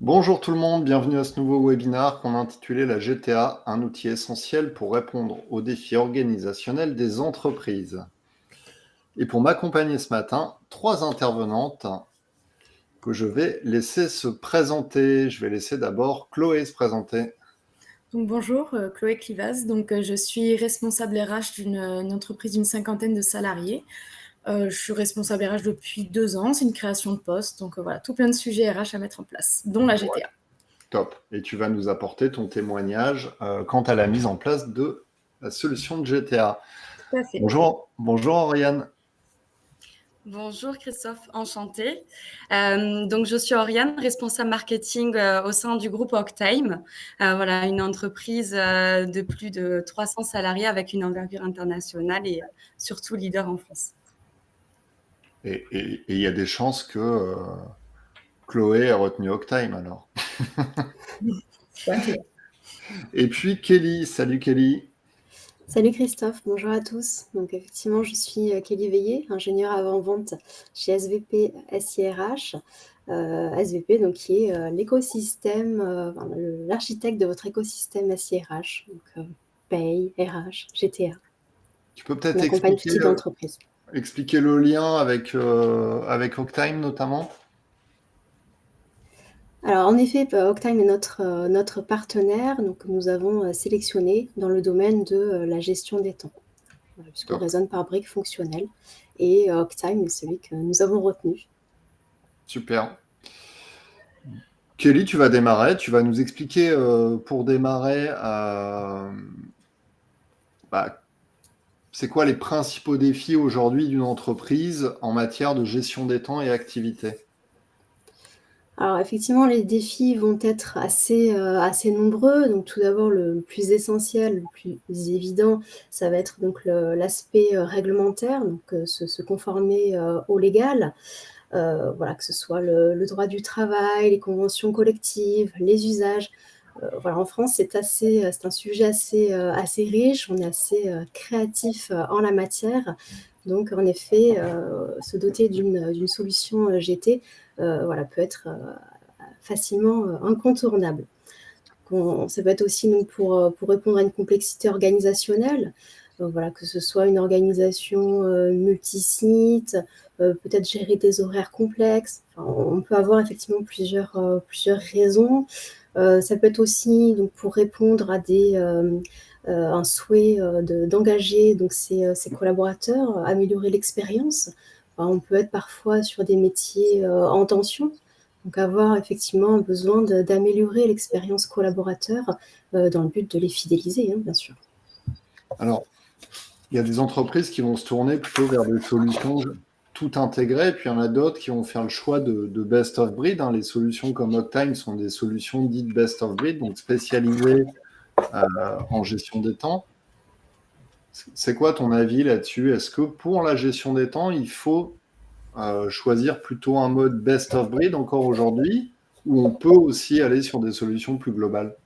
Bonjour tout le monde, bienvenue à ce nouveau webinaire qu'on a intitulé La GTA, un outil essentiel pour répondre aux défis organisationnels des entreprises. Et pour m'accompagner ce matin, trois intervenantes que je vais laisser se présenter. Je vais laisser d'abord Chloé se présenter. Donc bonjour, Chloé Clivaz. Je suis responsable RH d'une entreprise d'une cinquantaine de salariés. Je suis responsable RH depuis 2 ans, c'est une création de poste. Voilà, tout plein de sujets RH à mettre en place, dont la Ouais, GTA. top. Et tu vas nous apporter ton témoignage quant à la mise en place de la solution de GTA. Tout à fait. Bonjour Oriane. Bonjour Christophe, enchantée. Je suis Oriane, responsable marketing au sein du groupe Octime. Voilà, une entreprise de plus de 300 salariés avec une envergure internationale et surtout leader en France. Et il y a des chances que Chloé ait retenu Octime alors. Ouais. Et puis Kelly, salut Kelly. Salut Christophe, bonjour à tous. Donc effectivement, je suis Kelly Veillé, ingénieure avant-vente chez SVP SIRH. SVP, donc, qui est l'écosystème, l'architecte de votre écosystème SIRH, donc paye, RH, GTA. Tu peux peut-être On accompagne tout type d'entreprise. expliquer le lien avec Octime notamment? Alors en effet, Octime est notre partenaire, donc nous avons sélectionné dans le domaine de la gestion des temps, puisqu'on Top. raisonne par briques fonctionnelles, et Octime est celui que nous avons retenu. Super. Kelly, tu vas démarrer, tu vas nous expliquer pour démarrer c'est quoi les principaux défis aujourd'hui d'une entreprise en matière de gestion des temps et activité? Alors effectivement, les défis vont être assez nombreux. Donc tout d'abord, le plus essentiel, le plus évident, ça va être donc l'aspect réglementaire, donc se conformer au légal. Voilà, que ce soit le droit du travail, les conventions collectives, les usages. Voilà, en France, c'est un sujet assez riche, on est assez créatif en la matière. Donc en effet, se doter d'une solution GT, voilà, peut être facilement incontournable. Ça peut être aussi donc, pour répondre à une complexité organisationnelle, voilà, que ce soit une organisation multisite, peut-être gérer des horaires complexes. Enfin, on peut avoir effectivement plusieurs raisons. Ça peut être aussi donc, pour répondre à un souhait d'engager donc, ses collaborateurs, améliorer l'expérience. Enfin, on peut être parfois sur des métiers en tension. Donc avoir effectivement besoin d'améliorer l'expérience collaborateur dans le but de les fidéliser, hein, bien sûr. Alors, il y a des entreprises qui vont se tourner plutôt vers des solutions tout intégrées, puis il y en a d'autres qui vont faire le choix de best of breed, hein. Les solutions comme Octime sont des solutions dites best of breed, donc spécialisées en gestion des temps. C'est quoi ton avis là-dessus? Est-ce que pour la gestion des temps, il faut choisir plutôt un mode best of breed encore aujourd'hui, ou on peut aussi aller sur des solutions plus globales?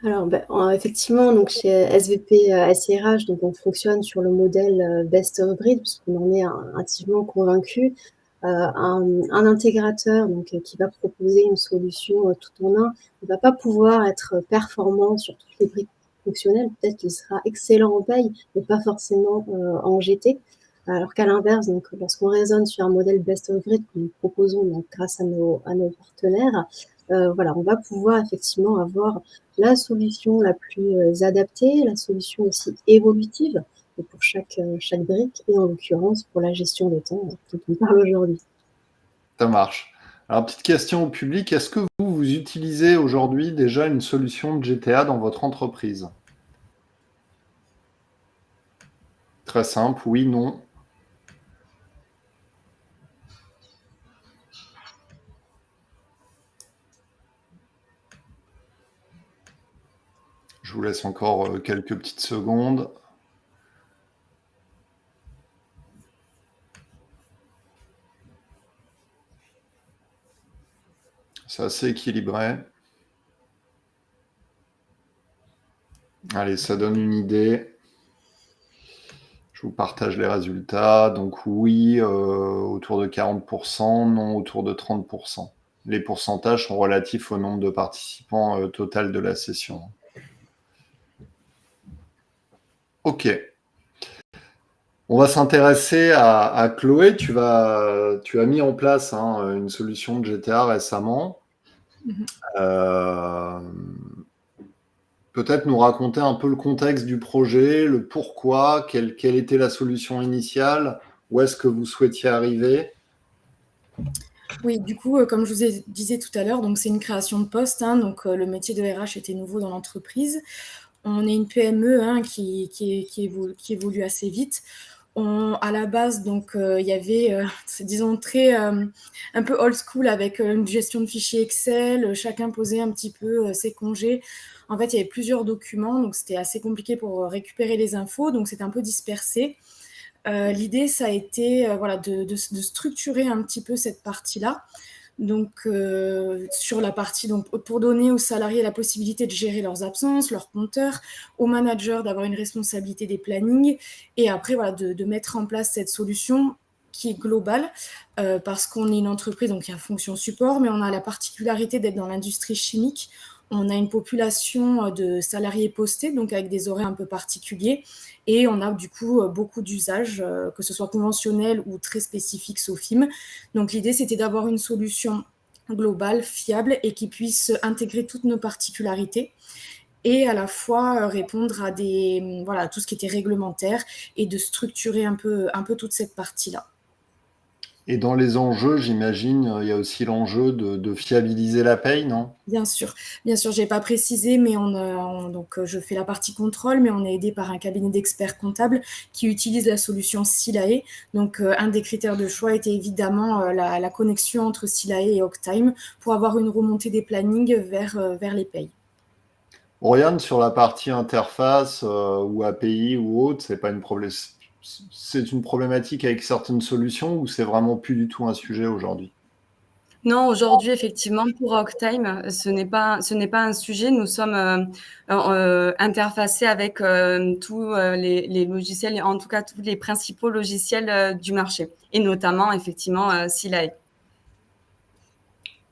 Alors, effectivement, donc chez SVP SIRH, donc on fonctionne sur le modèle best of breed, puisqu'on en est intimement convaincu. Un intégrateur donc, qui va proposer une solution tout en un ne va pas pouvoir être performant sur toutes les briques fonctionnelles. Peut-être qu'il sera excellent en paye, mais pas forcément en GT. Alors qu'à l'inverse, donc, lorsqu'on raisonne sur un modèle best of breed que nous proposons donc, grâce à nos partenaires, voilà, on va pouvoir effectivement avoir la solution la plus adaptée, la solution aussi évolutive pour chaque brique, et en l'occurrence pour la gestion des temps dont on parle aujourd'hui. Ça marche. Alors, petite question au public, est-ce que vous utilisez aujourd'hui déjà une solution de GTA dans votre entreprise? Très simple, oui, non. Je vous laisse encore quelques petites secondes. C'est assez équilibré. Allez, ça donne une idée. Je vous partage les résultats. Donc oui, autour de 40%, non autour de 30%. les pourcentages sont relatifs au nombre de participants total de la session. Ok. On va s'intéresser à Chloé. Tu as mis en place une solution de GTA récemment. Peut-être nous raconter un peu le contexte du projet, le pourquoi, quelle était la solution initiale, où est-ce que vous souhaitiez arriver? Oui, du coup, comme je vous disais tout à l'heure, donc c'est une création de poste, donc le métier de RH était nouveau dans l'entreprise. On est une PME qui évolue assez vite. À la base, donc, il y avait, disons, un peu old school avec une gestion de fichiers Excel. Chacun posait un petit peu ses congés. En fait, il y avait plusieurs documents, donc c'était assez compliqué pour récupérer les infos, donc c'était un peu dispersé. L'idée, ça a été de structurer un petit peu cette partie-là. Donc, sur la partie, donc, pour donner aux salariés la possibilité de gérer leurs absences, leurs compteurs, aux managers d'avoir une responsabilité des plannings, et après, de mettre en place cette solution qui est globale, parce qu'on est une entreprise, donc il y a fonction support, mais on a la particularité d'être dans l'industrie chimique. On a une population de salariés postés, donc avec des horaires un peu particuliers, et on a du coup beaucoup d'usages, que ce soit conventionnels ou très spécifiques SOFIM. Donc l'idée, c'était d'avoir une solution globale, fiable, et qui puisse intégrer toutes nos particularités, et à la fois répondre à tout ce qui était réglementaire, et de structurer un peu toute cette partie-là. Et dans les enjeux, j'imagine, il y a aussi l'enjeu de fiabiliser la paye, non? Bien sûr, je n'ai pas précisé, mais donc, je fais la partie contrôle, mais on est aidé par un cabinet d'experts comptables qui utilise la solution Silae. Donc, un des critères de choix était évidemment la connexion entre Silae et Octime pour avoir une remontée des plannings vers les payes. Oriane, sur la partie interface ou API ou autre, c'est une problématique avec certaines solutions ou c'est vraiment plus du tout un sujet aujourd'hui? Non, aujourd'hui, effectivement, pour Octime, ce n'est pas un sujet. Nous sommes interfacés avec tous les logiciels, en tout cas tous les principaux logiciels du marché, et notamment, effectivement, Silae.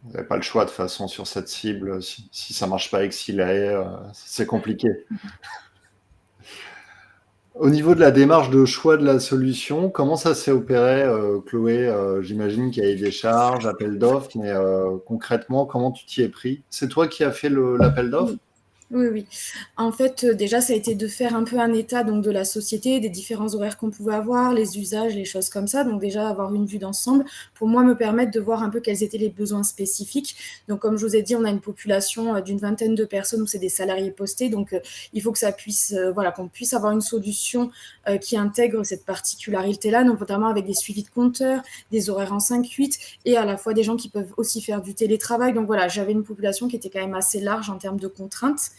Vous n'avez pas le choix de toute façon sur cette cible. Si ça ne marche pas avec Silae, c'est compliqué. Au niveau de la démarche de choix de la solution, comment ça s'est opéré, Chloé? J'imagine qu'il y a eu des charges, appels d'offres, mais concrètement, comment tu t'y es pris? C'est toi qui as fait l'appel d'offres? Oui. En fait, déjà, ça a été de faire un peu un état donc, de la société, des différents horaires qu'on pouvait avoir, les usages, les choses comme ça. Donc déjà, avoir une vue d'ensemble pour moi me permettre de voir un peu quels étaient les besoins spécifiques. Donc comme je vous ai dit, on a une population d'une 20aine de personnes où c'est des salariés postés. Donc il faut que ça puisse, qu'on puisse avoir une solution qui intègre cette particularité-là, notamment avec des suivis de compteurs, des horaires en 5/8 et à la fois des gens qui peuvent aussi faire du télétravail. Donc voilà, j'avais une population qui était quand même assez large en termes de contraintes.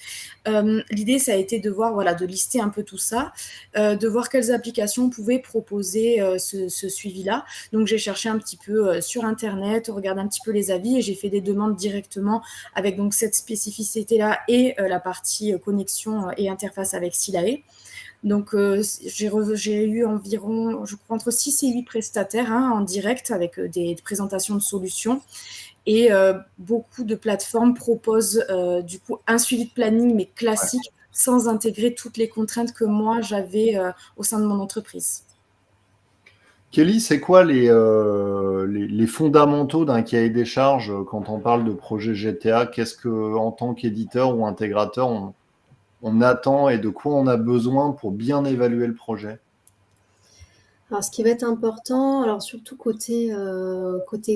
L'idée, ça a été de voir, de lister un peu tout ça, de voir quelles applications pouvaient proposer ce suivi-là. Donc, j'ai cherché un petit peu sur Internet, regardé un petit peu les avis et j'ai fait des demandes directement avec donc cette spécificité-là et la partie connexion et interface avec Silae. Donc, j'ai eu environ, je crois, entre 6 et 8 prestataires en direct avec des présentations de solutions. Et beaucoup de plateformes proposent du coup un suivi de planning, mais classique, sans intégrer toutes les contraintes que moi, j'avais au sein de mon entreprise. Kelly, c'est quoi les fondamentaux d'un cahier des charges quand on parle de projet GTA? Qu'est-ce que, en tant qu'éditeur ou intégrateur, on attend et de quoi on a besoin pour bien évaluer le projet? Alors, ce qui va être important, alors surtout côté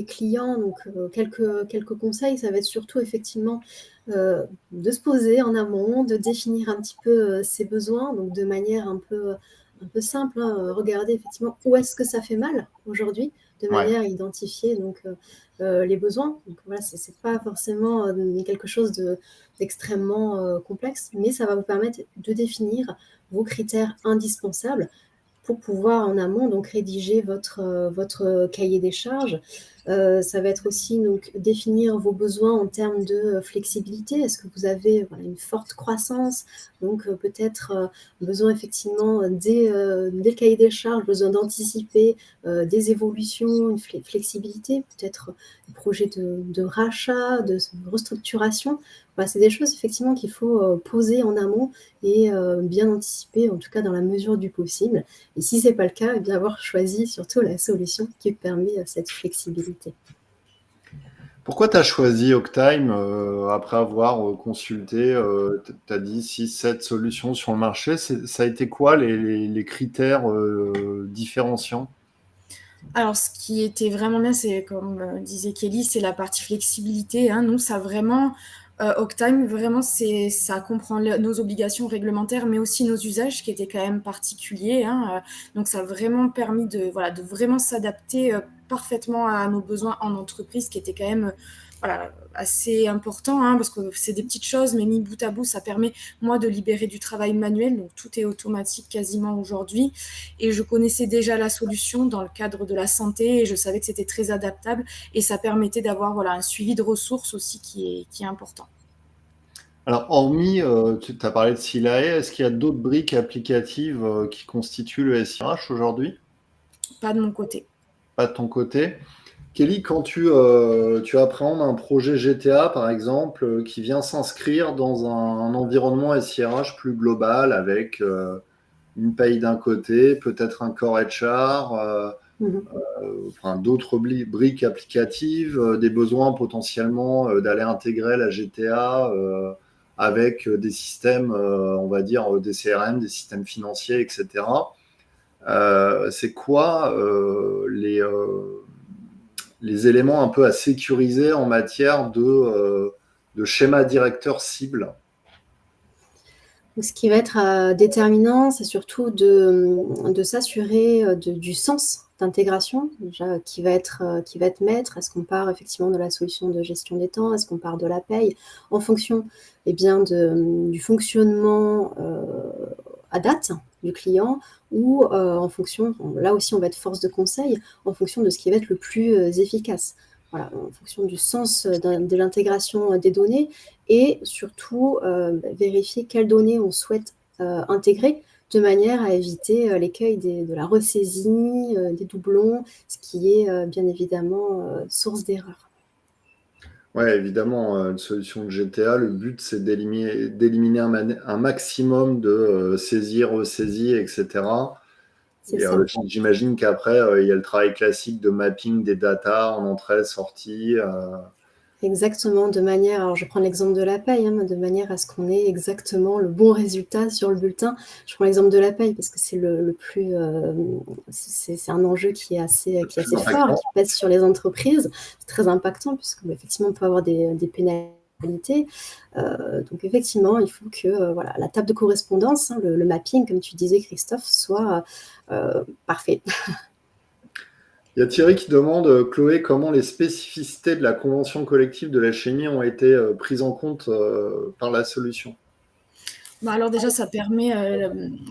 client, donc quelques conseils, ça va être surtout effectivement de se poser en amont, de définir un petit peu ses besoins, donc de manière un peu simple, regarder effectivement où est-ce que ça fait mal aujourd'hui, de manière à identifier donc les besoins. Donc voilà, c'est pas forcément quelque chose d'extrêmement complexe, mais ça va vous permettre de définir vos critères indispensables pour pouvoir en amont donc rédiger votre cahier des charges. Ça va être aussi donc définir vos besoins en termes de flexibilité. Est-ce que vous avez une forte croissance, donc peut-être besoin effectivement dès le cahier des charges, besoin d'anticiper des évolutions, une flexibilité, peut-être des projets de rachat, de restructuration. C'est des choses effectivement qu'il faut poser en amont et bien anticiper, en tout cas dans la mesure du possible. Et si ce n'est pas le cas, bien avoir choisi surtout la solution qui permet cette flexibilité. Pourquoi tu as choisi Octime après avoir consulté, tu as dit 6-7 solutions sur le marché? Ça a été quoi les critères différenciants? Alors, ce qui était vraiment bien, c'est comme disait Kelly, c'est la partie flexibilité. Nous, ça vraiment, Octime, vraiment, ça comprend nos obligations réglementaires, mais aussi nos usages qui étaient quand même particuliers. Donc, ça a vraiment permis de vraiment s'adapter parfaitement à nos besoins en entreprise, qui étaient quand même assez importants, parce que c'est des petites choses, mais mis bout à bout, ça permet, moi, de libérer du travail manuel. Donc, tout est automatique quasiment aujourd'hui. Et je connaissais déjà la solution dans le cadre de la santé et je savais que c'était très adaptable et ça permettait d'avoir un suivi de ressources aussi qui est important. Alors, hormis, tu as parlé de Silae, est-ce qu'il y a d'autres briques applicatives qui constituent le SIRH aujourd'hui? Pas de mon côté. Pas de ton côté. Kelly, quand tu appréhendes un projet GTA, par exemple, qui vient s'inscrire dans un environnement SIRH plus global avec une paye d'un côté, peut-être un core HR, d'autres briques applicatives, des besoins potentiellement d'aller intégrer la GTA avec des systèmes, on va dire, des CRM, des systèmes financiers, etc. C'est quoi les éléments un peu à sécuriser en matière de schéma directeur cible? Donc, ce qui va être déterminant, c'est surtout de s'assurer du sens d'intégration, déjà, qui va être maître. Est-ce qu'on part effectivement de la solution de gestion des temps? Est-ce qu'on part de la paye? En fonction du fonctionnement à date du client ou en fonction, là aussi on va être force de conseil, en fonction de ce qui va être le plus efficace. Voilà, en fonction du sens de l'intégration des données et surtout vérifier quelles données on souhaite intégrer de manière à éviter l'écueil de la ressaisie, des doublons, ce qui est bien évidemment source d'erreur. Oui, évidemment, une solution de GTA, le but c'est d'éliminer un maximum de saisies, ressaisies, etc. Et j'imagine qu'après, il y a le travail classique de mapping des datas en entrée, sortie. Exactement, de manière, alors je prends l'exemple de la paye, de manière à ce qu'on ait exactement le bon résultat sur le bulletin. Je prends l'exemple de la paye parce que c'est le plus, c'est un enjeu qui est assez fort, qui pèse sur les entreprises. C'est très impactant puisque effectivement on peut avoir des pénalités. Donc effectivement, il faut que la table de correspondance, le mapping, comme tu disais Christophe, soit parfait. Il y a Thierry qui demande, Chloé, comment les spécificités de la convention collective de la chimie ont été prises en compte par la solution? Alors déjà, ça permet...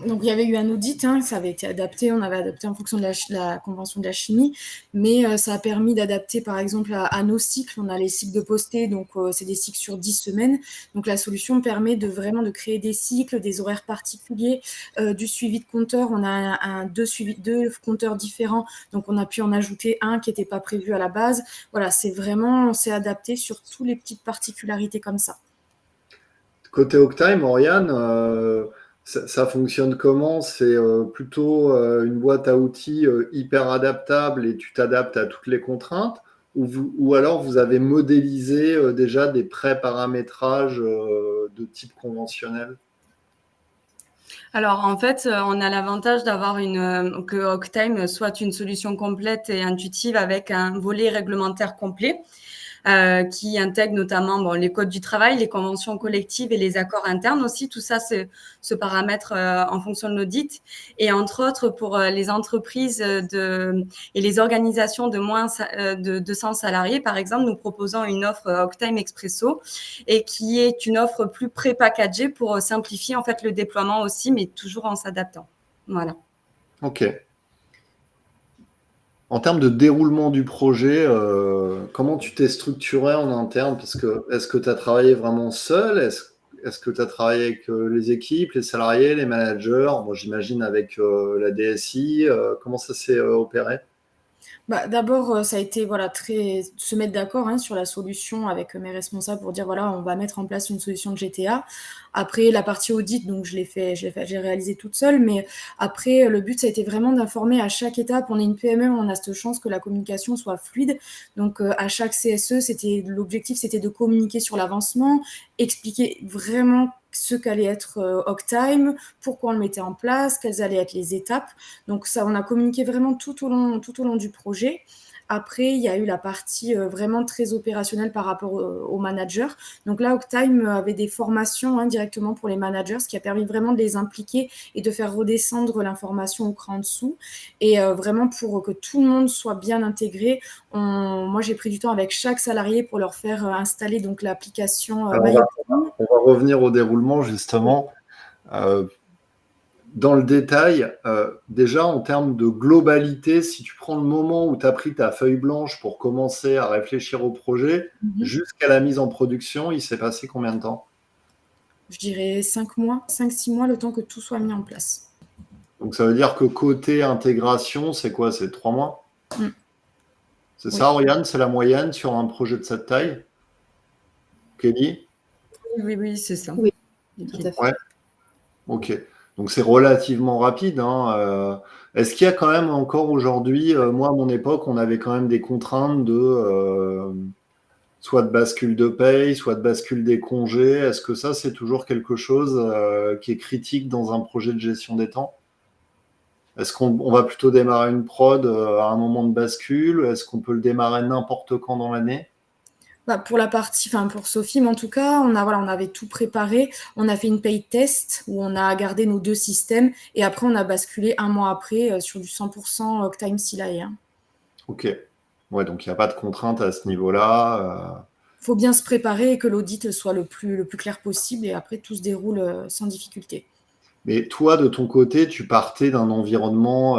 donc, il y avait eu un audit, ça avait été adapté, on avait adapté en fonction de la convention de la chimie, mais ça a permis d'adapter, par exemple, à nos cycles. On a les cycles de posté, donc c'est des cycles sur 10 semaines. Donc, la solution permet vraiment de créer des cycles, des horaires particuliers, du suivi de compteurs. On a deux compteurs différents, donc on a pu en ajouter un qui n'était pas prévu à la base. Voilà, on s'est adapté sur toutes les petites particularités comme ça. Côté Octime, Oriane, ça fonctionne comment? C'est plutôt une boîte à outils hyper adaptable et tu t'adaptes à toutes les contraintes? Ou alors vous avez modélisé déjà des pré-paramétrages de type conventionnel? Alors, en fait, on a l'avantage d'avoir que Octime soit une solution complète et intuitive avec un volet réglementaire complet. Qui intègre notamment les codes du travail, les conventions collectives et les accords internes aussi. Tout ça se paramètre en fonction de l'audit. Et entre autres, pour les entreprises et les organisations de moins de 200 salariés, par exemple, nous proposons une offre Octime Expresso et qui est une offre plus pré-packagée pour simplifier en fait le déploiement aussi, mais toujours en s'adaptant. Voilà. Ok. En termes de déroulement du projet, comment tu t'es structuré en interne? Parce que est-ce que tu as travaillé vraiment seul? Est-ce que tu as travaillé avec les équipes, les salariés, les managers? Moi, j'imagine avec la DSI. Comment ça s'est opéré? Bah, d'abord, ça a été voilà, très se mettre d'accord hein, sur la solution avec mes responsables pour dire voilà, on va mettre en place une solution de GTA. Après, la partie audit, donc j'ai réalisé toute seule, mais après, le but, ça a été vraiment d'informer à chaque étape. On est une PME, on a cette chance que la communication soit fluide. Donc, à chaque CSE, l'objectif, c'était de communiquer sur l'avancement, expliquer vraiment ce qu'allait être Octime, pourquoi on le mettait en place, quelles allaient être les étapes. Donc ça, on a communiqué vraiment tout au long du projet. Après, il y a eu la partie vraiment très opérationnelle par rapport aux managers. Donc là, Octime avait des formations hein, directement pour les managers, ce qui a permis vraiment de les impliquer et de faire redescendre l'information au cran en dessous. Et vraiment pour que tout le monde soit bien intégré, moi j'ai pris du temps avec chaque salarié pour leur faire installer donc l'application On va revenir au déroulement justement. Dans le détail, déjà en termes de globalité, si tu prends le moment où tu as pris ta feuille blanche pour commencer à réfléchir au projet, jusqu'à la mise en production, il s'est passé combien de temps? Je dirais 5 mois, 5-6 mois, le temps que tout soit mis en place. Donc ça veut dire que côté intégration, c'est quoi? C'est 3 mois? C'est ça, Oriane? C'est la moyenne sur un projet de cette taille? Kelly? Oui, c'est ça. Oui, tout à fait. Ouais. Ok. Donc c'est relativement rapide. Hein. Est-ce qu'il y a quand même encore aujourd'hui, moi à mon époque, on avait quand même des contraintes de soit de bascule de paye, soit de bascule des congés. Est-ce que ça, c'est toujours quelque chose qui est critique dans un projet de gestion des temps? Est-ce qu'on va plutôt démarrer une prod à un moment de bascule? Est-ce qu'on peut le démarrer n'importe quand dans l'année? Bah, pour la partie, enfin pour Sophie, mais en tout cas, on avait tout préparé. On a fait une paye test où on a gardé nos 2 systèmes et après on a basculé un mois après sur du 100% Octime Silae. Hein. Ok. Ouais, donc il n'y a pas de contrainte à ce niveau-là. Faut bien se préparer et que l'audit soit le plus clair possible et après tout se déroule sans difficulté. Mais toi, de ton côté, tu partais d'un environnement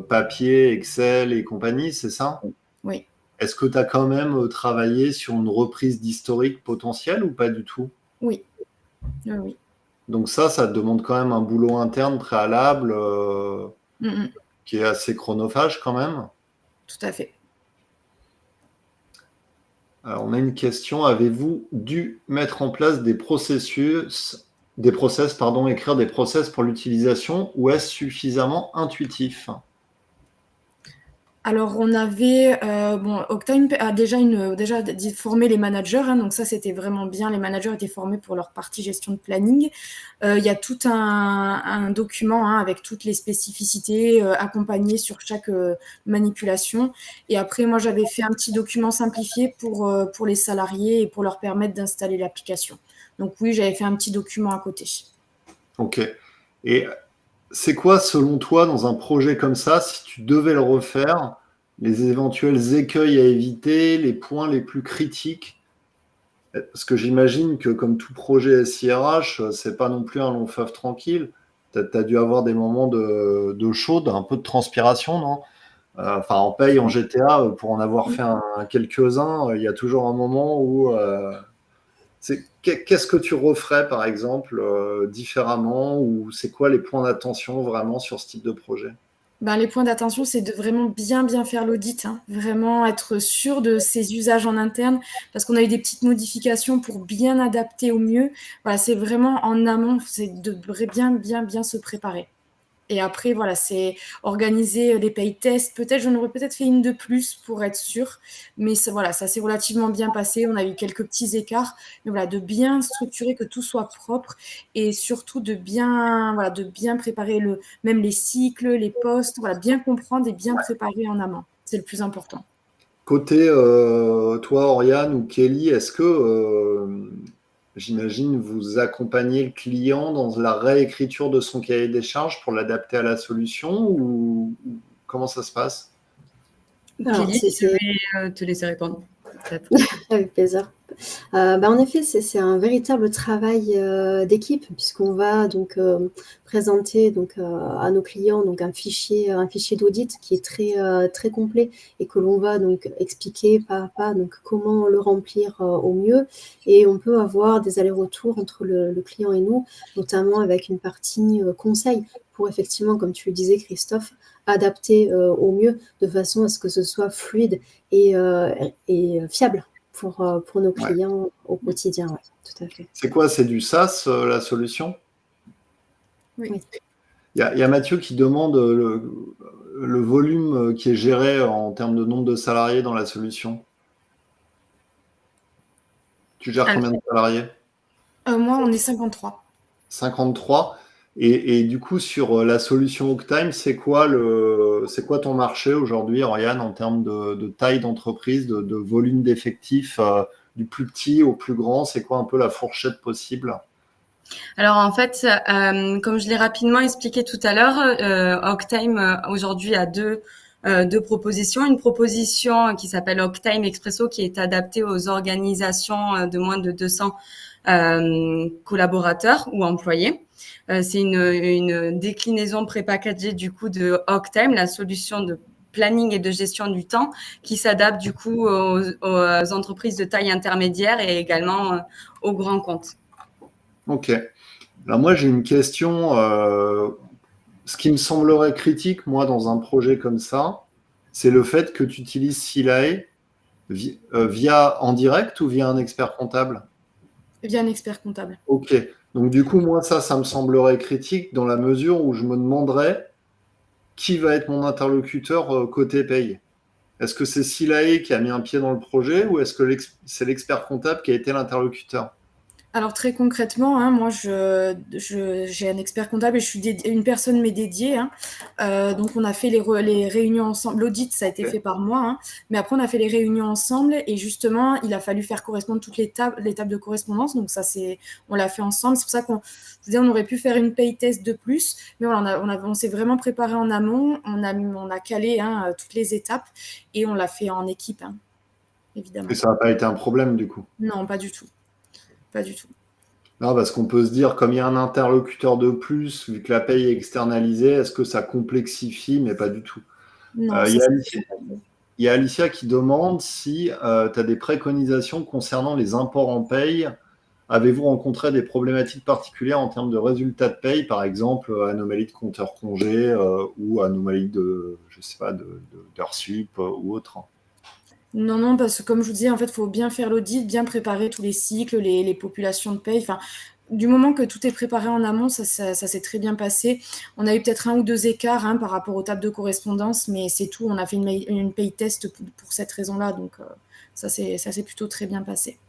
papier, Excel et compagnie, c'est ça? Oui. Est-ce que tu as quand même travaillé sur une reprise d'historique potentielle ou pas du tout? Oui. Oui. Donc ça te demande quand même un boulot interne préalable qui est assez chronophage quand même. Tout à fait. Alors, on a une question. Avez-vous dû mettre en place des écrire des process pour l'utilisation ou est-ce suffisamment intuitif? Alors, on avait, Octime a déjà formé les managers, hein, donc ça, c'était vraiment bien. Les managers étaient formés pour leur partie gestion de planning. Il y a tout un document hein, avec toutes les spécificités accompagnées sur chaque manipulation. Et après, moi, j'avais fait un petit document simplifié pour les salariés et pour leur permettre d'installer l'application. Donc oui, j'avais fait un petit document à côté. Ok. Et c'est quoi, selon toi, dans un projet comme ça, si tu devais le refaire, les éventuels écueils à éviter, les points les plus critiques? Parce que j'imagine que comme tout projet SIRH, c'est pas non plus un long fleuve tranquille. Tu as dû avoir des moments de chaude, un peu de transpiration, non? Enfin, en paye, en GTA, pour en avoir fait quelques-uns, il y a toujours un moment où qu'est-ce que tu referais, par exemple, différemment, ou c'est quoi les points d'attention vraiment sur ce type de projet? Les points d'attention, c'est de vraiment bien faire l'audit, hein. Vraiment être sûr de ses usages en interne, parce qu'on a eu des petites modifications pour bien adapter au mieux. Voilà, c'est vraiment en amont, c'est de bien se préparer. Et après, voilà, c'est organiser les pay tests. J'en aurais peut-être fait une de plus pour être sûre. Mais ça s'est relativement bien passé. On a eu quelques petits écarts. Mais voilà, de bien structurer, que tout soit propre. Et surtout de bien préparer même les cycles, les postes. Voilà, bien comprendre et bien préparer en amont. C'est le plus important. Côté toi, Oriane ou Kelly, est-ce que, j'imagine, vous accompagnez le client dans la réécriture de son cahier des charges pour l'adapter à la solution ou comment ça se passe? Kelly, je vais te laisser répondre. Avec plaisir. En effet, c'est un véritable travail d'équipe, puisqu'on va donc présenter donc, à nos clients donc, un fichier d'audit qui est très complet et que l'on va donc expliquer pas à pas donc, comment le remplir au mieux. Et on peut avoir des allers-retours entre le client et nous, notamment avec une partie conseil pour effectivement, comme tu le disais Christophe, adapter au mieux de façon à ce que ce soit fluide et fiable pour nos clients au quotidien. Ouais, tout à fait. C'est quoi? C'est du SaaS, la solution? Oui. Il y a Mathieu qui demande le volume qui est géré en termes de nombre de salariés dans la solution. Tu gères combien de salariés? Moi, on est 53. 53. Et du coup, sur la solution Octime, c'est quoi ton marché aujourd'hui, Oriane, en termes de taille d'entreprise, de volume d'effectifs, du plus petit au plus grand? C'est quoi un peu la fourchette possible? Alors en fait, comme je l'ai rapidement expliqué tout à l'heure, Octime aujourd'hui a deux propositions. Une proposition qui s'appelle Octime Expresso qui est adaptée aux organisations de moins de 200 collaborateurs ou employés. C'est une déclinaison prépackagée du coup de Octime, la solution de planning et de gestion du temps qui s'adapte du coup aux entreprises de taille intermédiaire et également aux grands comptes. Ok. Alors moi, j'ai une question. Ce qui me semblerait critique, moi, dans un projet comme ça, c'est le fait que tu utilises Silae via en direct ou via un expert comptable? Via un expert comptable. Ok. Donc du coup, moi, ça me semblerait critique dans la mesure où je me demanderais qui va être mon interlocuteur côté paye. Est-ce que c'est Silae qui a mis un pied dans le projet ou est-ce que c'est l'expert comptable qui a été l'interlocuteur? Alors très concrètement, hein, moi j'ai un expert comptable et je suis une personne m'est dédiée. Donc on a fait les réunions ensemble. L'audit ça a été fait par moi, hein, mais après on a fait les réunions ensemble et justement il a fallu faire correspondre toutes les tables de correspondance. Donc ça on l'a fait ensemble. C'est pour ça on aurait pu faire une paye test de plus, mais on s'est vraiment préparé en amont. On a calé toutes les étapes et on l'a fait en équipe, hein, évidemment. Et ça n'a pas été un problème du coup? Non, pas du tout. Pas du tout. Non, parce qu'on peut se dire, comme il y a un interlocuteur de plus, vu que la paye est externalisée, est-ce que ça complexifie? Mais pas du tout. Non, Il y a Alicia qui demande si tu as des préconisations concernant les imports en paye. Avez-vous rencontré des problématiques particulières en termes de résultats de paye, par exemple anomalie de compteur congé ou anomalie d'heures sup ou autre? Non, parce que comme je vous disais, en fait, il faut bien faire l'audit, bien préparer tous les cycles, les populations de paye. Enfin, du moment que tout est préparé en amont, ça s'est très bien passé. On a eu peut-être 1 ou 2 écarts par rapport aux tables de correspondance, mais c'est tout. On a fait une paye test pour cette raison-là, donc ça s'est plutôt très bien passé.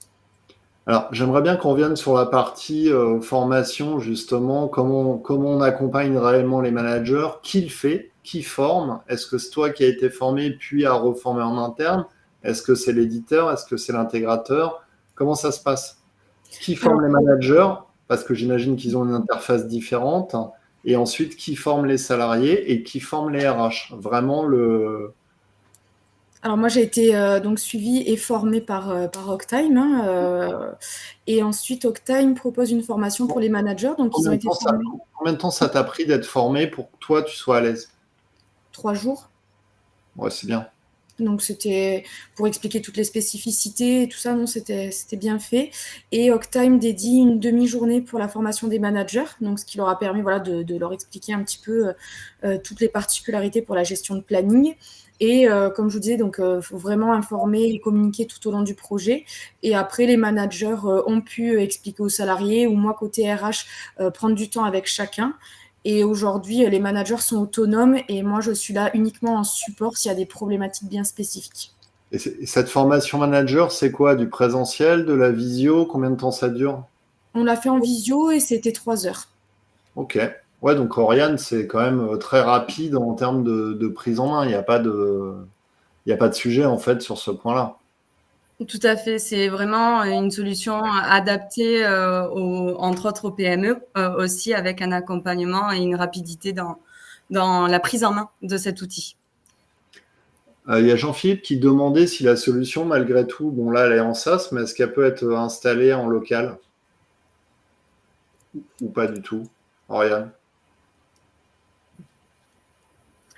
Alors, j'aimerais bien qu'on revienne sur la partie formation, justement, comment on accompagne réellement les managers, qui le fait, qui forme, est-ce que c'est toi qui as été formé puis à reformer en interne? Est-ce que c'est l'éditeur? Est-ce que c'est l'intégrateur? Comment ça se passe? Qui forme les managers? Parce que j'imagine qu'ils ont une interface différente. Et ensuite, qui forme les salariés et qui forme les RH? Vraiment Alors moi, j'ai été donc suivie et formée par Octime. Et ensuite, Octime propose une formation pour les managers. Donc, ils ont été formés Combien de temps ça t'a pris d'être formé pour que toi, tu sois à l'aise? 3 jours. Ouais, c'est bien. Donc, c'était pour expliquer toutes les spécificités et tout ça. Non, c'était bien fait. Et Octime dédie une demi-journée pour la formation des managers. Donc, ce qui leur a permis de leur expliquer un petit peu toutes les particularités pour la gestion de planning. Et comme je vous disais, donc faut vraiment informer et communiquer tout au long du projet. Et après, les managers ont pu expliquer aux salariés ou moi, côté RH, prendre du temps avec chacun. Et aujourd'hui, les managers sont autonomes et moi, je suis là uniquement en support s'il y a des problématiques bien spécifiques. Et cette formation manager, c'est quoi? Du présentiel, de la visio? Combien de temps ça dure? On l'a fait en visio et c'était 3 heures. Ok. Ouais, donc Oriane, c'est quand même très rapide en termes de prise en main. Il n'y a pas de sujet, en fait, sur ce point-là. Tout à fait, c'est vraiment une solution adaptée entre autres aux PME, aussi avec un accompagnement et une rapidité dans la prise en main de cet outil. Il y a Jean-Philippe qui demandait si la solution, malgré tout, bon là, elle est en SaaS, mais est-ce qu'elle peut être installée en local ou pas du tout, Oriane?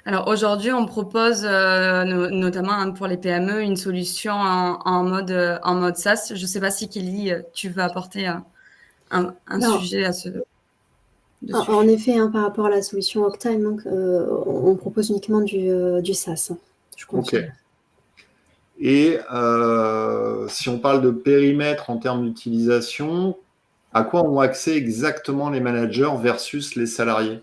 Alors aujourd'hui, on propose notamment pour les PME une solution en mode SaaS. Je ne sais pas si Kelly, tu veux apporter un sujet à ce dessus. En effet, par rapport à la solution Octime, donc, on propose uniquement du SaaS. Je confirme. Ok. Et si on parle de périmètre en termes d'utilisation, à quoi ont accès exactement les managers versus les salariés?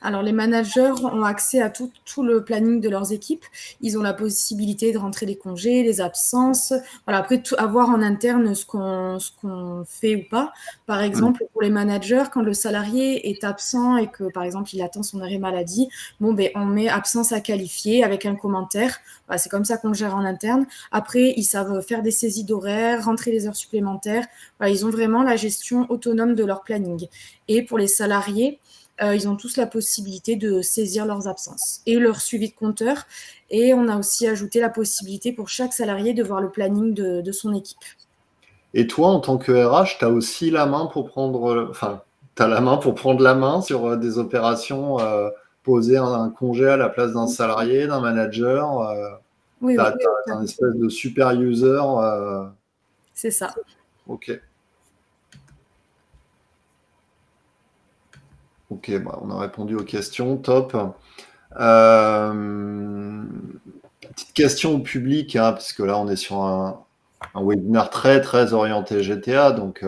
Alors, les managers ont accès à tout le planning de leurs équipes. Ils ont la possibilité de rentrer les congés, les absences. Voilà, après, avoir en interne ce qu'on fait ou pas. Par exemple, pour les managers, quand le salarié est absent et que, par exemple, il attend son arrêt maladie, on met absence à qualifier avec un commentaire. Voilà, c'est comme ça qu'on le gère en interne. Après, ils savent faire des saisies d'horaires, rentrer les heures supplémentaires. Voilà, ils ont vraiment la gestion autonome de leur planning. Et pour les salariés, ils ont tous la possibilité de saisir leurs absences et leur suivi de compteur. Et on a aussi ajouté la possibilité pour chaque salarié de voir le planning de son équipe. Et toi, en tant que RH, tu as aussi la main pour prendre, t'as la main pour prendre la main sur des opérations, poser un congé à la place d'un salarié, d'un manager. Oui, T'as oui. un espèce de super user. C'est ça. Ok. Ok, bah, on a répondu aux questions, top. Petite question au public, hein, parce que là on est sur un webinaire très très orienté GTA, donc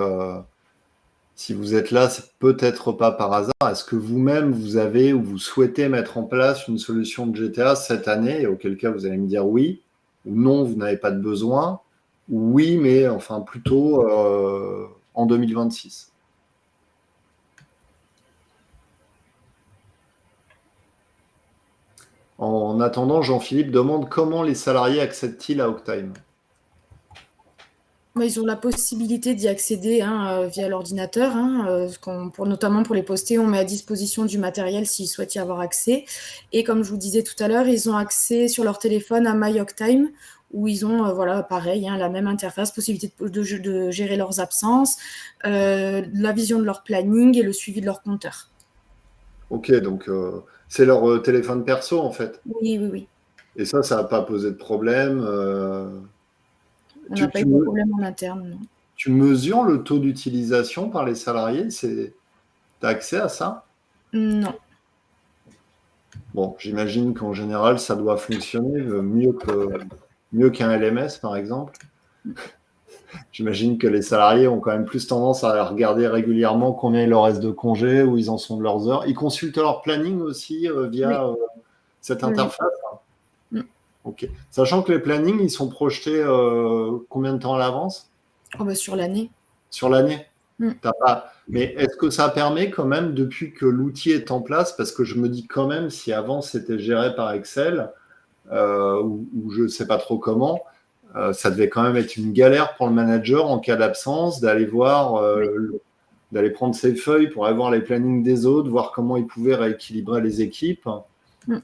si vous êtes là, c'est peut-être pas par hasard. Est-ce que vous-même vous avez ou vous souhaitez mettre en place une solution de GTA cette année, et auquel cas vous allez me dire oui, ou non, vous n'avez pas de besoin, ou oui, mais enfin plutôt en 2026? En attendant, Jean-Philippe demande comment les salariés accèdent-ils à Octime? Ils ont la possibilité d'y accéder via l'ordinateur. Notamment pour les poster, on met à disposition du matériel s'ils souhaitent y avoir accès. Et comme je vous disais tout à l'heure, ils ont accès sur leur téléphone à My Octime, où ils ont, pareil, la même interface, possibilité de gérer leurs absences, la vision de leur planning et le suivi de leur compteur. Ok, donc c'est leur téléphone perso en fait. Oui, oui, oui. Et ça n'a pas posé de problème. On n'a pas eu de problème en interne, non. Tu mesures le taux d'utilisation par les salariés? Tu as accès à ça? Non. Bon, j'imagine qu'en général, ça doit fonctionner mieux qu'un LMS, par exemple. J'imagine que les salariés ont quand même plus tendance à regarder régulièrement combien il leur reste de congés, où ils en sont de leurs heures. Ils consultent leur planning aussi via cette interface. Oui. Ok. Sachant que les plannings, ils sont projetés combien de temps à l'avance? Sur l'année. Sur l'année? Mais est-ce que ça permet quand même, depuis que l'outil est en place, parce que je me dis quand même, si avant c'était géré par Excel, ou je ne sais pas trop comment, ça devait quand même être une galère pour le manager en cas d'absence, d'aller voir, d'aller prendre ses feuilles pour aller voir les plannings des autres, voir comment ils pouvaient rééquilibrer les équipes.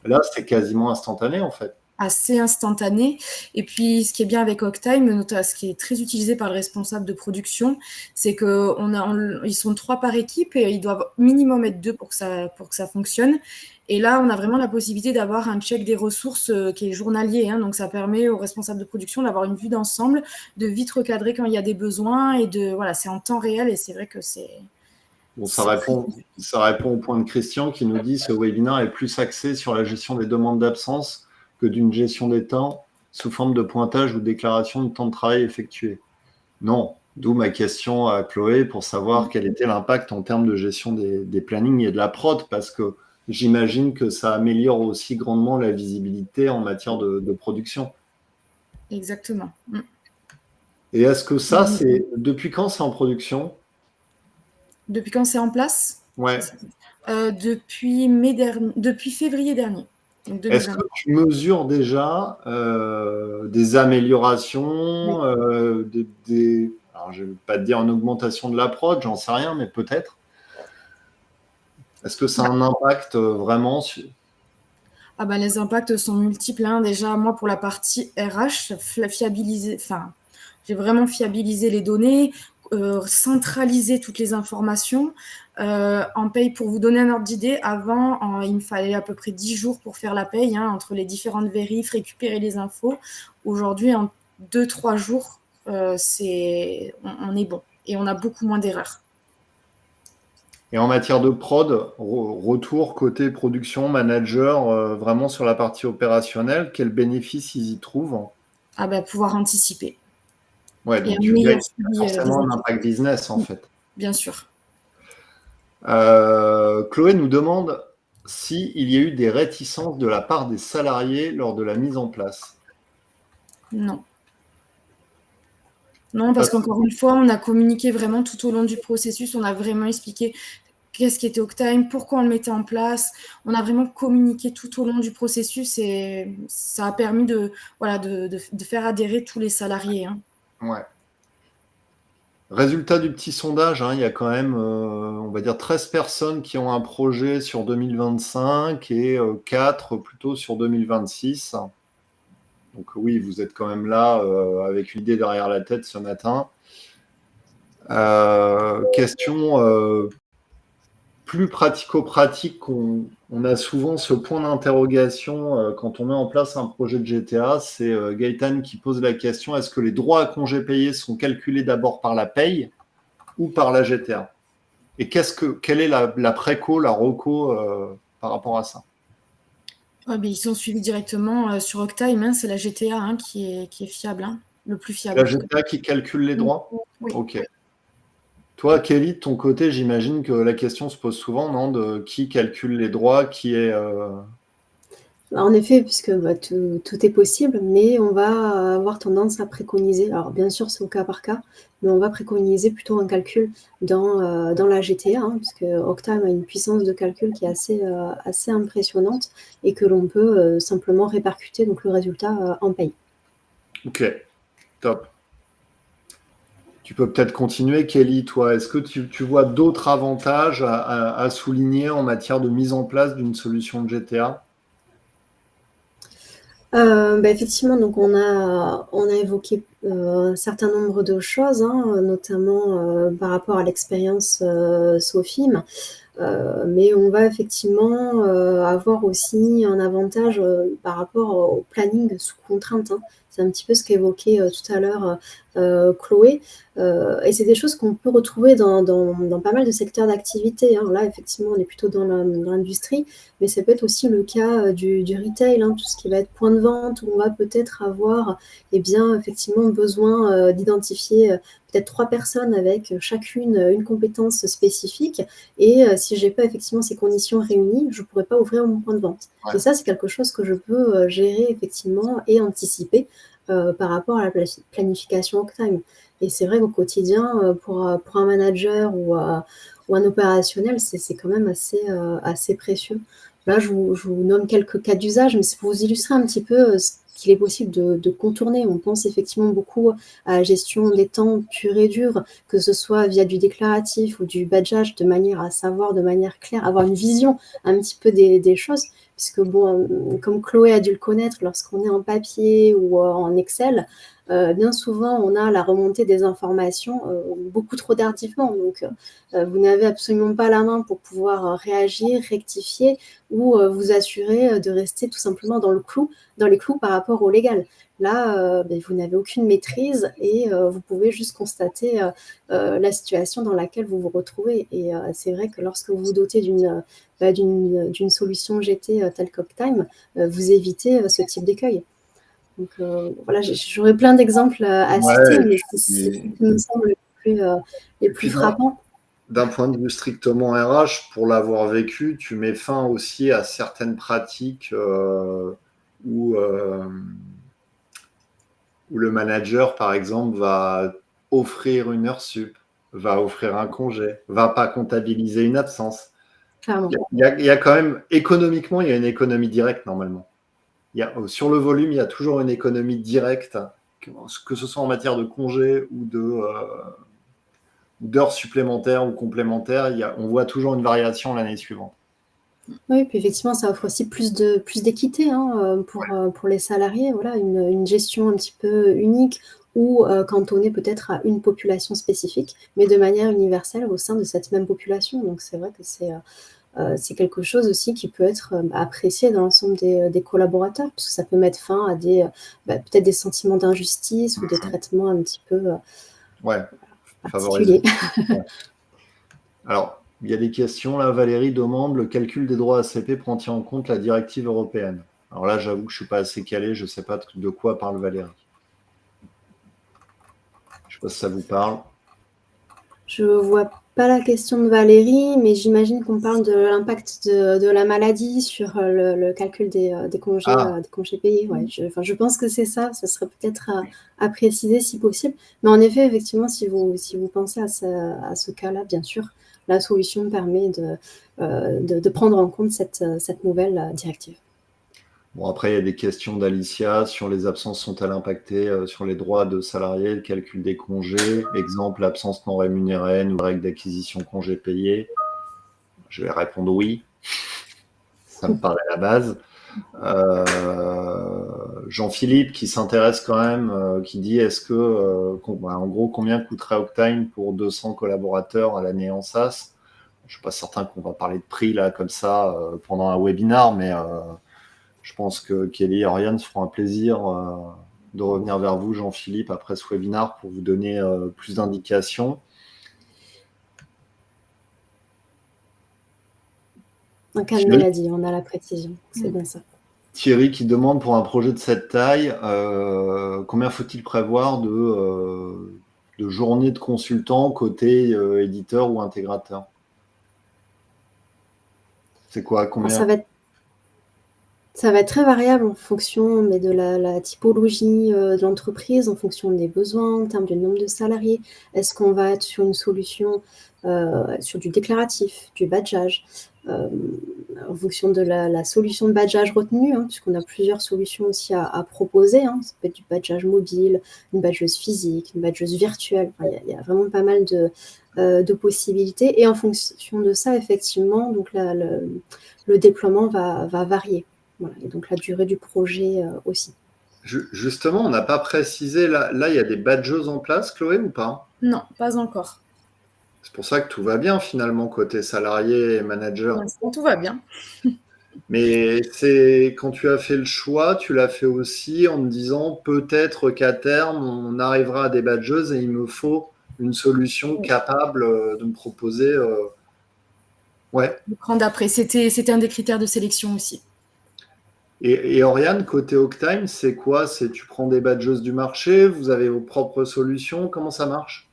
Là, c'est quasiment instantané en fait. Assez instantané. Et puis, ce qui est bien avec Octime, ce qui est très utilisé par le responsable de production, c'est qu'ils sont 3 par équipe et ils doivent minimum être 2 pour que ça fonctionne. Et là, on a vraiment la possibilité d'avoir un check des ressources qui est journalier. Donc, ça permet aux responsables de production d'avoir une vue d'ensemble, de vite recadrer quand il y a des besoins et c'est en temps réel et c'est vrai que c'est... Bon, ça répond au point de Christian qui nous dit ce webinaire est plus axé sur la gestion des demandes d'absence que d'une gestion des temps sous forme de pointage ou déclaration de temps de travail effectué. Non, d'où ma question à Chloé pour savoir quel était l'impact en termes de gestion des plannings et de la prod, parce que j'imagine que ça améliore aussi grandement la visibilité en matière de production. Exactement. Et est-ce que ça, c'est depuis quand c'est en production? Depuis quand c'est en place? Ouais. Depuis février dernier. Est-ce que tu mesures déjà des améliorations, alors je ne vais pas te dire une augmentation de la prod, j'en sais rien, mais peut-être. Est-ce que ça a un impact vraiment sur... Ah bah, les impacts sont multiples, hein. Déjà, moi, pour la partie RH, j'ai vraiment fiabilisé les données, centralisé toutes les informations. En paye, pour vous donner un ordre d'idée, avant, il me fallait à peu près 10 jours pour faire la paye, hein, entre les différentes vérifs, récupérer les infos. Aujourd'hui, en 2-3 jours, on est bon et on a beaucoup moins d'erreurs. Et en matière de prod, retour côté production, manager, vraiment sur la partie opérationnelle, quels bénéfices ils y trouvent? Ah bah, pouvoir anticiper Ouais, et donc un tu gagnes meilleur suivi des forcément un équipes. impact business en fait. Bien sûr. Chloé nous demande s'il y a eu des réticences de la part des salariés lors de la mise en place. Non. Non, parce Parce- qu'encore une fois, on a communiqué vraiment tout au long du processus. On a vraiment expliqué qu'est-ce qu'était Octime, pourquoi on le mettait en place. On a vraiment communiqué tout au long du processus et ça a permis de faire adhérer tous les salariés, hein. Ouais. Résultat du petit sondage, hein, il y a quand même, on va dire 13 personnes qui ont un projet sur 2025 et 4 plutôt sur 2026. Donc oui, vous êtes quand même là avec une idée derrière la tête ce matin. Question plus pratico-pratique, on a souvent ce point d'interrogation quand on met en place un projet de GTA. C'est Gaëtan qui pose la question, est-ce que les droits à congés payés sont calculés d'abord par la paye ou par la GTA? Et quelle est la préco, la reco par rapport à ça? Ouais, mais ils sont suivis directement sur Octime, hein, c'est la GTA, hein, qui est fiable, hein, le plus fiable La en tout cas. GTA qui calcule les droits? Oui. Ok. Toi, Kelly, de ton côté, j'imagine que la question se pose souvent, non, de qui calcule les droits, qui est... En effet, puisque tout est possible, mais on va avoir tendance à préconiser, alors bien sûr c'est au cas par cas, mais on va préconiser plutôt un calcul dans la GTA, hein, puisque Octave a une puissance de calcul qui est assez impressionnante et que l'on peut simplement répercuter donc le résultat en paye. Ok, top. Tu peux peut-être continuer, Kelly, toi. Est-ce que tu vois d'autres avantages à souligner en matière de mise en place d'une solution de GTA? Effectivement, donc on a évoqué un certain nombre de choses, hein, notamment par rapport à l'expérience SOFIM. Mais on va effectivement avoir aussi un avantage par rapport au planning sous contrainte, hein. C'est un petit peu ce qu'évoquait tout à l'heure Chloé. Et c'est des choses qu'on peut retrouver dans pas mal de secteurs d'activité, hein. Là, effectivement, on est plutôt dans l'industrie, mais ça peut être aussi le cas du retail, hein, tout ce qui va être point de vente, où on va peut-être avoir effectivement besoin d'identifier peut-être 3 personnes avec chacune une compétence spécifique. Et si je n'ai pas effectivement ces conditions réunies, je ne pourrais pas ouvrir mon point de vente. Ouais. Et ça, c'est quelque chose que je peux gérer effectivement et anticiper par rapport à la planification Octime. Et c'est vrai qu'au quotidien, pour un manager ou un opérationnel, c'est quand même assez précieux. Là, je vous nomme quelques cas d'usage, mais c'est pour vous illustrer un petit peu ce qu'il est possible de contourner. On pense effectivement beaucoup à la gestion des temps pur et dur, que ce soit via du déclaratif ou du badgeage, de manière à savoir de manière claire, avoir une vision un petit peu des choses, puisque bon, comme Chloé a dû le connaître, lorsqu'on est en papier ou en Excel, bien souvent on a la remontée des informations beaucoup trop tardivement, donc vous n'avez absolument pas la main pour pouvoir réagir, rectifier ou vous assurer de rester tout simplement dans les clous par rapport au légal. Là, vous n'avez aucune maîtrise et vous pouvez juste constater la situation dans laquelle vous vous retrouvez. Et c'est vrai que lorsque vous vous dotez d'une solution GT telle qu'Octime, vous évitez ce type d'écueil. Donc voilà, j'aurais plein d'exemples à citer, mais c'est ce qui me semble les plus frappants. D'un point de vue strictement RH, pour l'avoir vécu, tu mets fin aussi à certaines pratiques où le manager, par exemple, va offrir une heure sup, va offrir un congé, va pas comptabiliser une absence. Clairement. Il y a quand même, économiquement, il y a une économie directe normalement. Sur le volume, il y a toujours une économie directe, que ce soit en matière de congé ou d'heures supplémentaires ou complémentaires, on voit toujours une variation l'année suivante. Oui, puis effectivement, ça offre aussi plus d'équité, hein, pour les salariés. Voilà, une gestion un petit peu unique ou cantonnée peut-être à une population spécifique, mais de manière universelle au sein de cette même population. Donc c'est vrai que c'est quelque chose aussi qui peut être, apprécié dans l'ensemble des collaborateurs, puisque ça peut mettre fin à peut-être des sentiments d'injustice ou des traitements un petit peu, Ouais, favoriser. particuliers. Ouais. Alors, il y a des questions là. Valérie demande le calcul des droits ACP prend-il en compte la directive européenne? Alors là, j'avoue que je ne suis pas assez calé, je ne sais pas de quoi parle Valérie. Je ne sais pas si ça vous parle. Je vois pas la question de Valérie, mais j'imagine qu'on parle de l'impact de la maladie sur le calcul des congés, des congés payés. Ouais, je pense que c'est ça. Ça serait peut-être à préciser si possible. Mais en effet, effectivement, si vous pensez à ce cas-là, bien sûr, la solution permet de prendre en compte cette nouvelle directive. Bon, après, il y a des questions d'Alicia sur les absences sont-elles impactées sur les droits de salariés, le calcul des congés, exemple, l'absence non rémunérée, nouvelle règle d'acquisition congés payés. Je vais répondre oui. Ça me paraît la base. Jean-Philippe qui s'intéresse quand même, qui dit est-ce que, en gros, combien coûterait Octime pour 200 collaborateurs à l'année en SaaS? Je ne suis pas certain qu'on va parler de prix là comme ça pendant un webinar, mais je pense que Kelly et Oriane se feront un plaisir de revenir vers vous, Jean-Philippe, après ce webinar pour vous donner plus d'indications. En cas de maladie, on a la précision, c'est bien ça. Thierry qui demande pour un projet de cette taille, combien faut-il prévoir de journées de consultants côté éditeur ou intégrateur? C'est quoi, combien? Ça va être très variable en fonction de la typologie de l'entreprise, en fonction des besoins, en termes du nombre de salariés. Est-ce qu'on va être sur une solution sur du déclaratif, du badgeage, en fonction de la solution de badgeage retenue, hein, puisqu'on a plusieurs solutions aussi à proposer. Hein. Ça peut être du badgeage mobile, une badgeuse physique, une badgeuse virtuelle. Enfin, il y a vraiment pas mal de possibilités. Et en fonction de ça, effectivement, donc le déploiement va varier. Voilà, et donc la durée du projet aussi. Justement, on n'a pas précisé, là, il y a des badgeuses en place, Chloé, ou pas? Non, pas encore. C'est pour ça que tout va bien finalement côté salarié et manager. Pour l'instant, tout va bien. Mais c'est quand tu as fait le choix, tu l'as fait aussi en me disant peut-être qu'à terme, on arrivera à des badgeuses et il me faut une solution capable de me proposer. Ouais. Prendre après, c'était un des critères de sélection aussi. Et Oriane, côté Octime, c'est quoi? C'est tu prends des badgeuses du marché, vous avez vos propres solutions, comment ça marche?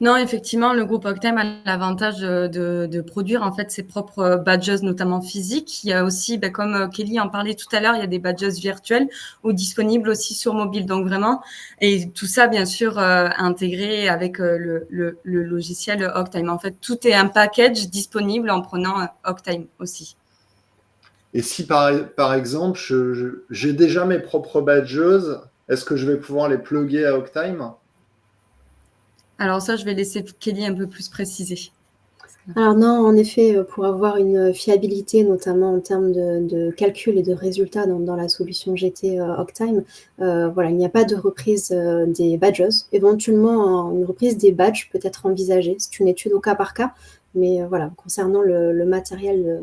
Non, effectivement, le groupe Octime a l'avantage de produire en fait ses propres badges, notamment physiques. Il y a aussi, comme Kelly en parlait tout à l'heure, il y a des badges virtuels ou disponibles aussi sur mobile. Donc vraiment, et tout ça, bien sûr, intégré avec le logiciel Octime. En fait, tout est un package disponible en prenant Octime aussi. Et si par exemple, j'ai déjà mes propres badgeuses, est-ce que je vais pouvoir les plugger à Octime? Alors ça, je vais laisser Kelly un peu plus préciser. Alors non, en effet, pour avoir une fiabilité, notamment en termes de calcul et de résultats dans la solution GT Octime, voilà, il n'y a pas de reprise des badges. Éventuellement, une reprise des badges peut être envisagée. C'est une étude au cas par cas, mais voilà, concernant le matériel,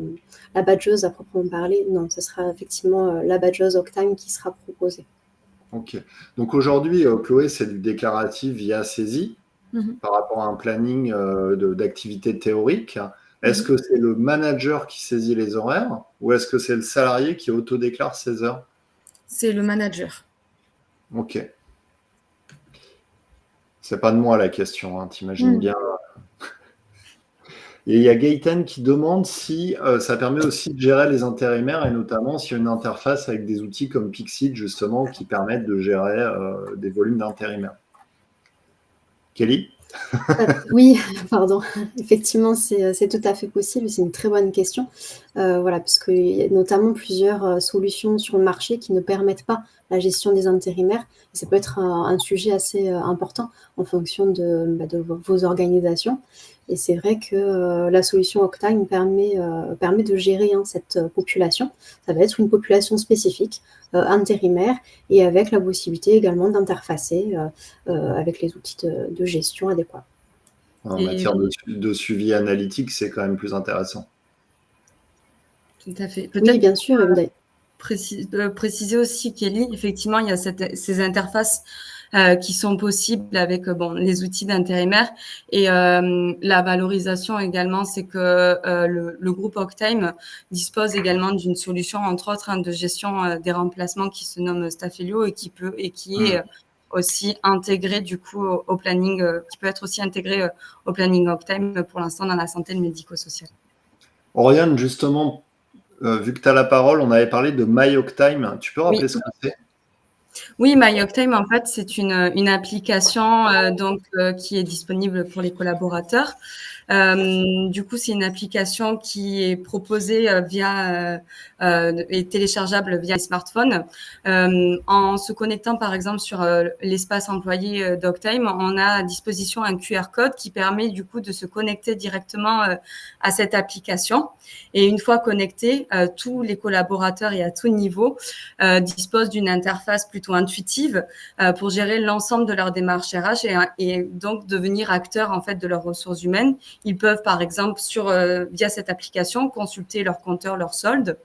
la badgeuse à proprement parler, non, ce sera effectivement la badgeuse Octime qui sera proposée. Ok. Donc aujourd'hui, Chloé, c'est du déclaratif via saisie par rapport à un planning d'activité théorique. Est-ce que c'est le manager qui saisit les horaires ou est-ce que c'est le salarié qui autodéclare ses heures? C'est le manager. Ok. C'est pas de moi la question, hein, t'imagines bien. Et il y a Gaëtan qui demande si ça permet aussi de gérer les intérimaires et notamment s'il y a une interface avec des outils comme Pixit justement qui permettent de gérer des volumes d'intérimaires. Kelly? Oui, pardon. Effectivement, c'est tout à fait possible. C'est une très bonne question. Voilà, puisqu'il y a notamment plusieurs solutions sur le marché qui ne permettent pas la gestion des intérimaires. Et ça peut être un sujet assez important en fonction de vos organisations. Et c'est vrai que la solution Octime permet de gérer cette population. Ça va être une population spécifique, intérimaire, et avec la possibilité également d'interfacer avec les outils de gestion adéquats. En matière de suivi analytique, c'est quand même plus intéressant. Tout à fait. Oui, bien sûr. Préciser aussi, Kelly, effectivement, il y a ces interfaces qui sont possibles avec les outils d'intérimaire. Et la valorisation également, c'est que le groupe Octime dispose également d'une solution, entre autres, de gestion des remplacements qui se nomme Staffelio et qui est aussi intégré du coup au planning, qui peut être aussi intégré au planning Octime pour l'instant dans la santé et le médico-social. Oriane, justement, vu que tu as la parole, on avait parlé de MyOctime. Tu peux rappeler ce que c'est ? Oui, MyOctime, en fait, c'est une application qui est disponible pour les collaborateurs. Du coup, c'est une application qui est proposée et téléchargeable via les smartphones. En se connectant, par exemple, sur l'espace employé d'Octime, on a à disposition un QR code qui permet du coup de se connecter directement à cette application. Et une fois connectés, tous les collaborateurs et à tout niveau disposent d'une interface plutôt intuitive pour gérer l'ensemble de leur démarche RH et donc devenir acteurs en fait de leurs ressources humaines. Ils peuvent par exemple via cette application consulter leur compteur, leur solde,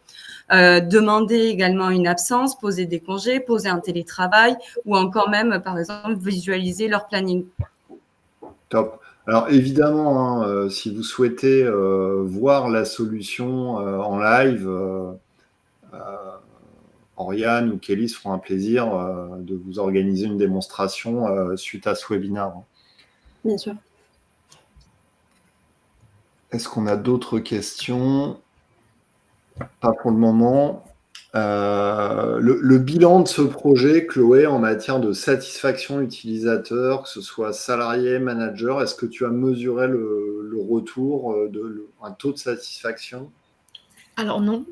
demander également une absence, poser des congés, poser un télétravail ou encore même par exemple visualiser leur planning. Top. Alors évidemment, si vous souhaitez voir la solution en live, Oriane ou Kelly se feront un plaisir de vous organiser une démonstration suite à ce webinaire. Bien sûr. Est-ce qu'on a d'autres questions ? Pas pour le moment. Le bilan de ce projet, Chloé, en matière de satisfaction utilisateur, que ce soit salarié, manager, est-ce que tu as mesuré le retour un taux de satisfaction ? Alors non,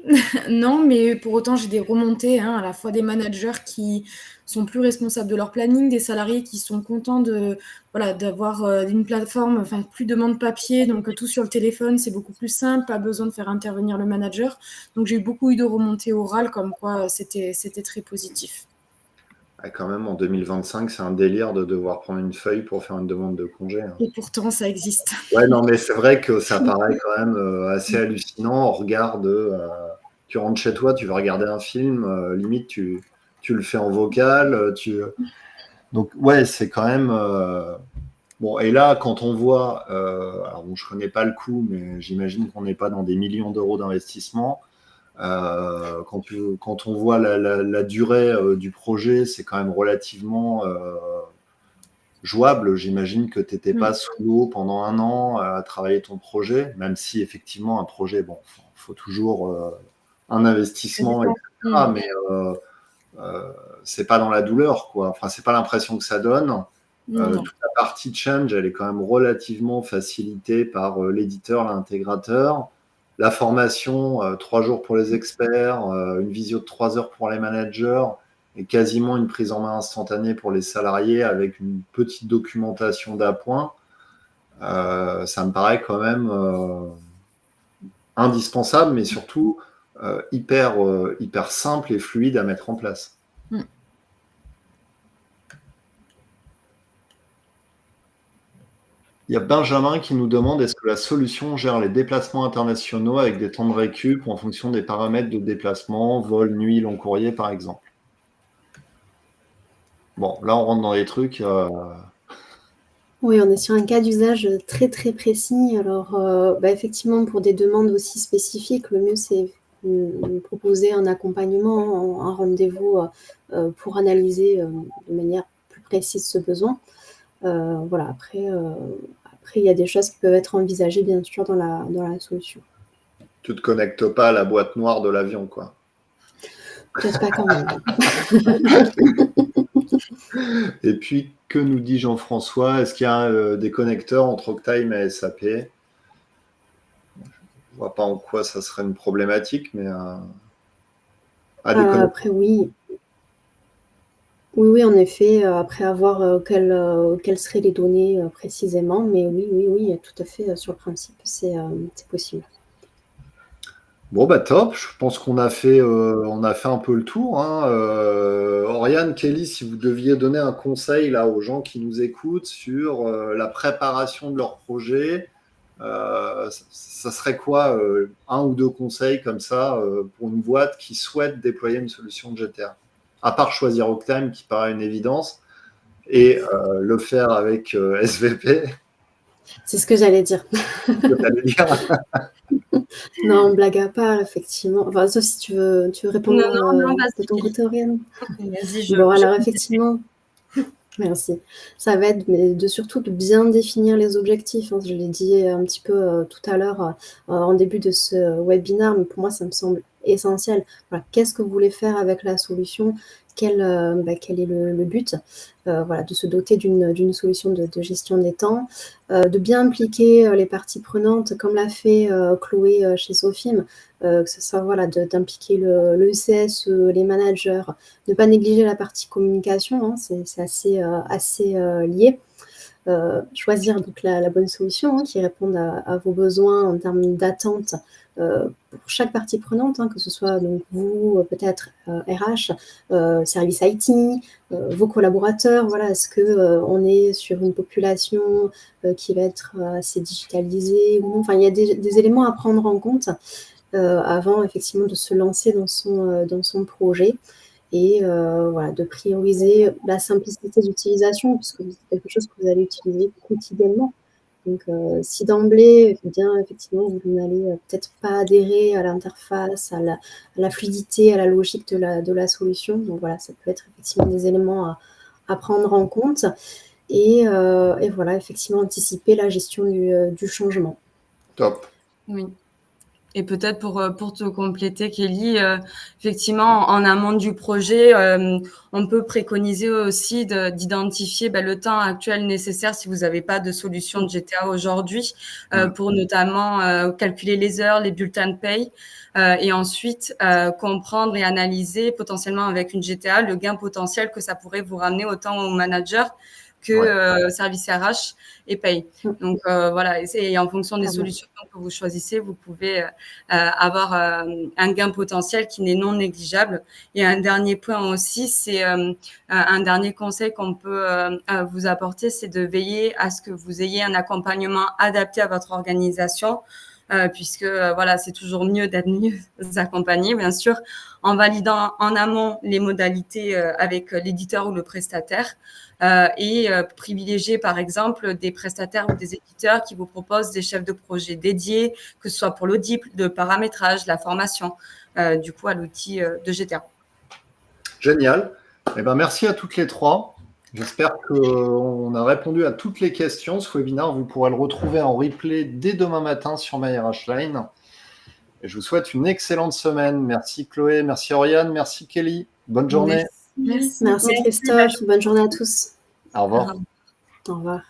non, mais pour autant j'ai des remontées, à la fois des managers qui sont plus responsables de leur planning, des salariés qui sont contents d'avoir une plateforme, plus de demande papier, donc tout sur le téléphone, c'est beaucoup plus simple, pas besoin de faire intervenir le manager. Donc j'ai beaucoup eu de remontées orales comme quoi c'était très positif. Quand même, en 2025, c'est un délire de devoir prendre une feuille pour faire une demande de congé. Et pourtant, ça existe. Ouais, non, mais c'est vrai que ça paraît quand même assez hallucinant. On regarde, tu rentres chez toi, tu veux regarder un film, limite, tu le fais en vocal. Donc, ouais, c'est quand même... Bon, et là, quand on voit... alors, bon, je ne connais pas le coût, mais j'imagine qu'on n'est pas dans des millions d'euros d'investissement. Quand on voit la durée du projet, c'est quand même relativement jouable. J'imagine que tu n'étais pas sous l'eau pendant 1 an à travailler ton projet, même si effectivement un projet, bon, faut toujours un investissement, etc. Mais c'est pas dans la douleur, quoi. Enfin, c'est pas l'impression que ça donne. Toute la partie change, elle est quand même relativement facilitée par l'éditeur, l'intégrateur. La formation, 3 jours pour les experts, une visio de 3 heures pour les managers et quasiment une prise en main instantanée pour les salariés avec une petite documentation d'appoint. Ça me paraît quand même indispensable, mais surtout hyper simple et fluide à mettre en place. Il y a Benjamin qui nous demande est-ce que la solution gère les déplacements internationaux avec des temps de récup en fonction des paramètres de déplacement, vol, nuit, long courrier par exemple. Bon, là on rentre dans les trucs. Oui, on est sur un cas d'usage très très précis. Alors, effectivement, pour des demandes aussi spécifiques, le mieux c'est de proposer un accompagnement, un rendez-vous pour analyser de manière plus précise ce besoin. Voilà, après, il y a des choses qui peuvent être envisagées, bien sûr, dans la solution. Tu ne te connectes pas à la boîte noire de l'avion, quoi. Peut-être pas quand même. Et puis, que nous dit Jean-François? Est-ce qu'il y a des connecteurs entre Octime et SAP? Je ne vois pas en quoi ça serait une problématique, mais... Après, oui. Oui, en effet, après avoir quelles seraient les données précisément, mais oui, tout à fait, sur le principe, c'est possible. Bon, bah top, je pense qu'on a fait un peu le tour, hein. Oriane, Kelly, si vous deviez donner un conseil là aux gens qui nous écoutent sur la préparation de leur projet, ça serait quoi, un ou deux conseils comme ça pour une boîte qui souhaite déployer une solution de GTA? À part choisir Octime, qui paraît une évidence, et le faire avec SVP, C'est ce que j'allais dire. que t'allais dire. Non, blague à part, effectivement. Enfin, sauf si tu veux répondre Non, de vas-y, ton Kelly. côté, Oriane. Vas-y, Bon, alors effectivement, merci. Ça va être surtout de bien définir les objectifs, hein. Je l'ai dit un petit peu tout à l'heure en début de ce webinaire, mais pour moi, ça me semble essentiel. Voilà, qu'est-ce que vous voulez faire avec la solution? Quel est le but? Voilà, de se doter d'une solution de gestion des temps, de bien impliquer les parties prenantes, comme l'a fait Chloé chez Sofim, que ce soit voilà, d'impliquer le CSE, les managers, ne pas négliger la partie communication, hein, c'est assez lié. Choisir donc la bonne solution, hein, qui réponde à vos besoins en termes d'attente pour chaque partie prenante, hein, que ce soit donc vous, peut-être RH, service IT, vos collaborateurs. Voilà, est-ce que on est sur une population qui va être assez digitalisée ou non? Enfin, il y a des éléments à prendre en compte avant effectivement de se lancer dans son projet. Et voilà, de prioriser la simplicité d'utilisation, puisque c'est quelque chose que vous allez utiliser quotidiennement. Donc, si d'emblée, eh bien, effectivement, vous n'allez peut-être pas adhérer à l'interface, à la fluidité, à la logique de la solution. Donc voilà, ça peut être effectivement des éléments à prendre en compte. Et voilà, effectivement, anticiper la gestion du changement. Top. Oui. Et peut-être pour te compléter, Kelly, effectivement, en amont du projet, on peut préconiser aussi d'identifier le temps actuel nécessaire si vous n'avez pas de solution de GTA aujourd'hui, pour notamment calculer les heures, les bulletins de paye, et ensuite comprendre et analyser potentiellement avec une GTA le gain potentiel que ça pourrait vous ramener autant au manager que service RH et paye. Donc voilà, et en fonction des solutions que vous choisissez, vous pouvez avoir un gain potentiel qui n'est non négligeable. Et un dernier point aussi, c'est un dernier conseil qu'on peut vous apporter, c'est de veiller à ce que vous ayez un accompagnement adapté à votre organisation. Puisque voilà, c'est toujours mieux d'être mieux accompagné, bien sûr, en validant en amont les modalités avec l'éditeur ou le prestataire, et privilégier par exemple des prestataires ou des éditeurs qui vous proposent des chefs de projet dédiés, que ce soit pour l'audit, le paramétrage, la formation, du coup à l'outil de GTA. Génial. Eh ben, merci à toutes les trois. J'espère qu'on a répondu à toutes les questions. Ce webinaire, vous pourrez le retrouver en replay dès demain matin sur MyRHline. Et je vous souhaite une excellente semaine. Merci Chloé, merci Oriane, merci Kelly. Bonne journée. Merci Christophe. Bonne journée à tous. Au revoir. Au revoir.